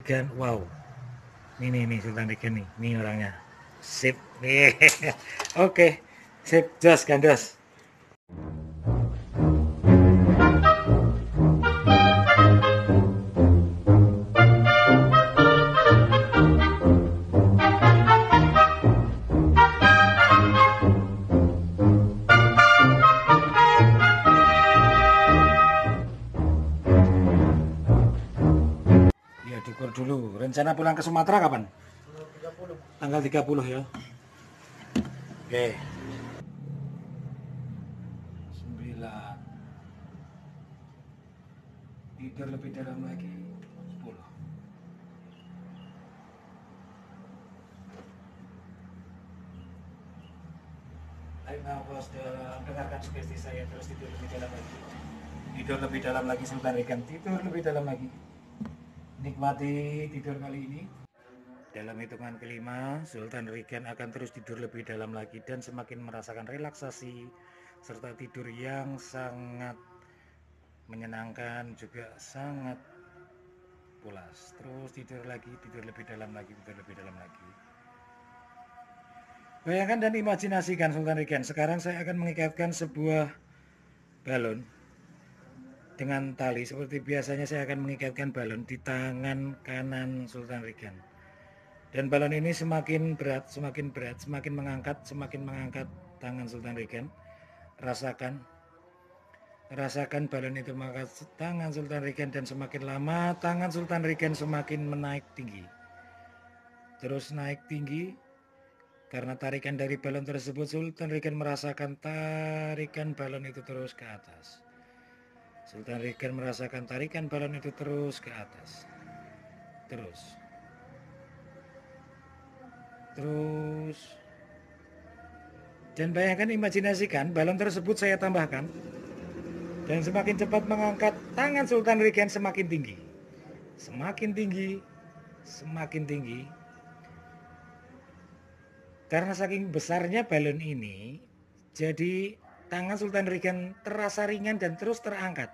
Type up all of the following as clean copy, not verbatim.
Kan, wow. Nih Sultan Regan nih. Nih orangnya. Sip. Nih. Oke. Sip, jos gandos. Ya, diukur dulu. Rencana pulang ke Sumatera kapan? Tanggal 30 ya. Oke. 9. Tidur lebih dalam lagi. 10. Ayo nafas dalam, dengarkan sugesti saya, terus tidur lebih dalam lagi. Tidur lebih dalam lagi Sultan Regan. Tidur lebih dalam lagi. Nikmati tidur kali ini. Dalam hitungan kelima, Sultan Regan akan terus tidur lebih dalam lagi dan semakin merasakan relaksasi serta tidur yang sangat menyenangkan, juga sangat pulas. Terus tidur lagi, tidur lebih dalam lagi, tidur lebih dalam lagi. Bayangkan dan imajinasikan Sultan Regan. Sekarang saya akan mengikatkan sebuah balon dengan tali. Seperti biasanya saya akan mengikatkan balon di tangan kanan Sultan Regan. Dan balon ini semakin berat, semakin mengangkat tangan Sultan Regan. Rasakan balon itu mengangkat tangan Sultan Regan, dan semakin lama tangan Sultan Regan semakin menaik tinggi. Terus naik tinggi karena tarikan dari balon tersebut. Sultan Regan merasakan tarikan balon itu terus ke atas. Sultan Regan merasakan tarikan balon itu terus ke atas. Terus. Dan bayangkan, imajinasikan balon tersebut saya tambahkan. Dan semakin cepat mengangkat tangan Sultan Regan semakin tinggi. Semakin tinggi. Semakin tinggi. Karena saking besarnya balon ini, jadi tangan Sultan Regan terasa ringan dan terus terangkat.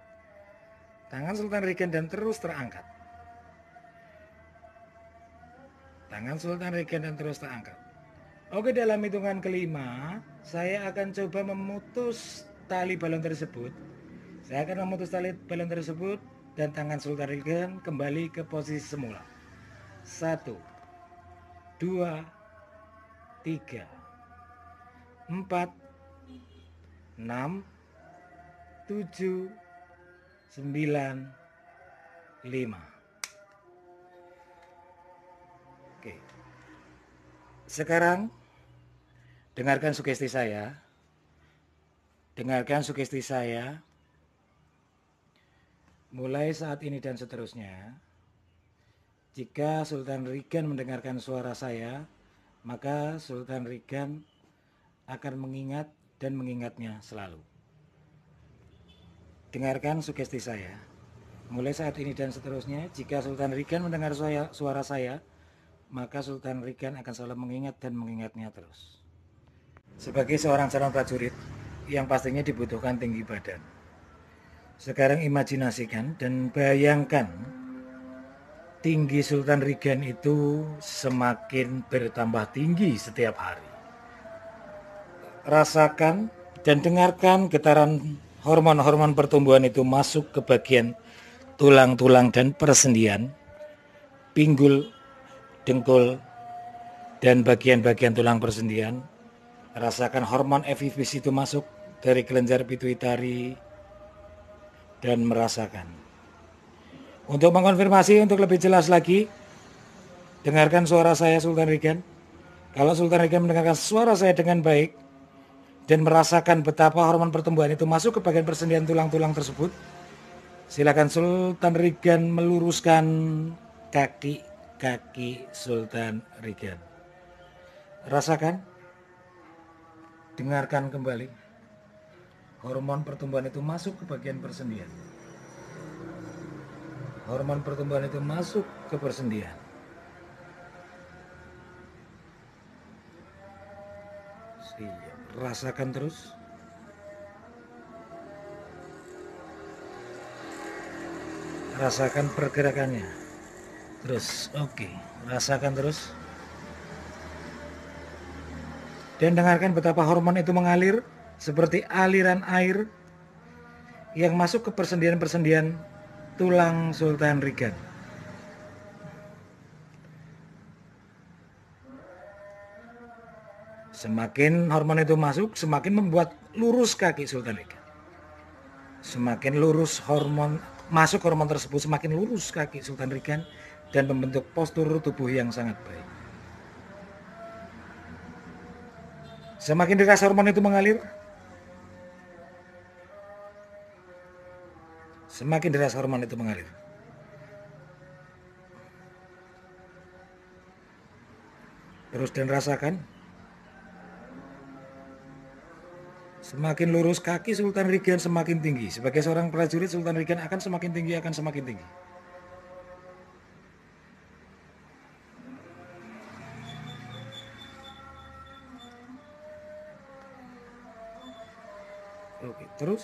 Tangan Sultan Regan dan terus terangkat. Tangan Sultan Regan dan terus terangkat. Oke, dalam hitungan kelima, saya akan coba memutus tali balon tersebut. Saya akan memutus tali balon tersebut dan tangan Sultan Regan kembali ke posisi semula. 1, 2, 3, 4, 6, 7, 9, 5. Oke. Sekarang dengarkan sugesti saya. Dengarkan sugesti saya. Mulai saat ini dan seterusnya, jika Sultan Regan mendengarkan suara saya, maka Sultan Regan akan mengingat dan mengingatnya selalu. Dengarkan sugesti saya. Mulai saat ini dan seterusnya, jika Sultan Regan mendengar suara saya, maka Sultan Regan akan selalu mengingat dan mengingatnya terus. Sebagai seorang calon prajurit, yang pastinya dibutuhkan tinggi badan. Sekarang imajinasikan dan bayangkan tinggi Sultan Regan itu semakin bertambah tinggi setiap hari. Rasakan dan dengarkan getaran hormon-hormon pertumbuhan itu masuk ke bagian tulang-tulang dan persendian, pinggul, dengkul, dan bagian-bagian tulang persendian. Rasakan hormon FIV itu masuk dari kelenjar pituitari dan merasakan. Untuk mengkonfirmasi untuk lebih jelas lagi, dengarkan suara saya Sultan Regan. Kalau Sultan Regan mendengarkan suara saya dengan baik dan merasakan betapa hormon pertumbuhan itu masuk ke bagian persendian tulang-tulang tersebut, silakan Sultan Regan meluruskan kaki Sultan Regan. Rasakan, dengarkan kembali. Hormon pertumbuhan itu masuk ke bagian persendian. Hormon pertumbuhan itu masuk ke persendian. Rasakan terus. Rasakan pergerakannya. Terus, oke, rasakan terus. Dan dengarkan betapa hormon itu mengalir seperti aliran air yang masuk ke persendian-persendian tulang Sultan Regan. Semakin hormon itu masuk, semakin membuat lurus kaki Sultan Regan. Semakin lurus masuk hormon tersebut, semakin lurus kaki Sultan Regan dan membentuk postur tubuh yang sangat baik. Semakin deras hormon itu mengalir, semakin deras hormon itu mengalir. Terus dan rasakan. Semakin lurus kaki Sultan Regan semakin tinggi. Sebagai seorang prajurit, Sultan Regan akan semakin tinggi, akan semakin tinggi. Oke, terus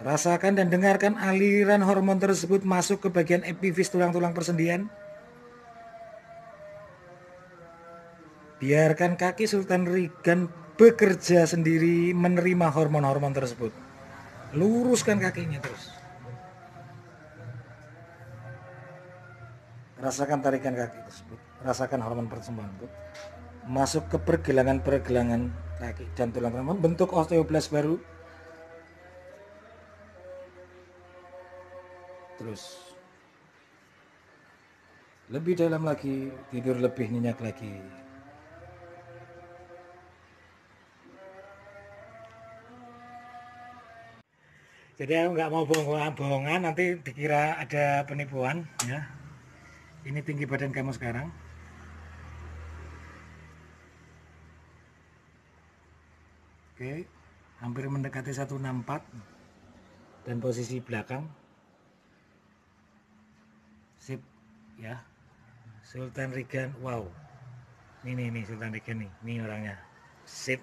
rasakan dan dengarkan aliran hormon tersebut masuk ke bagian epifis tulang-tulang persendian. Biarkan kaki Sultan Regan bekerja sendiri menerima hormon-hormon tersebut. Luruskan kakinya terus. Rasakan tarikan kaki tersebut. Rasakan hormon persembahan itu masuk ke pergelangan-pergelangan kaki dan tulang-tulang, membentuk osteoblast baru. Terus lebih dalam lagi, tidur lebih nyenyak lagi. Jadi aku nggak mau bohongan, nanti dikira ada penipuan ya. Ini tinggi badan kamu sekarang. Oke, hampir mendekati 164 dan posisi belakang. Sip ya. Sultan Regan, wow. Ini Sultan Regan nih orangnya. Sip.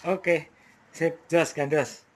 Oke, sip, jos gandos.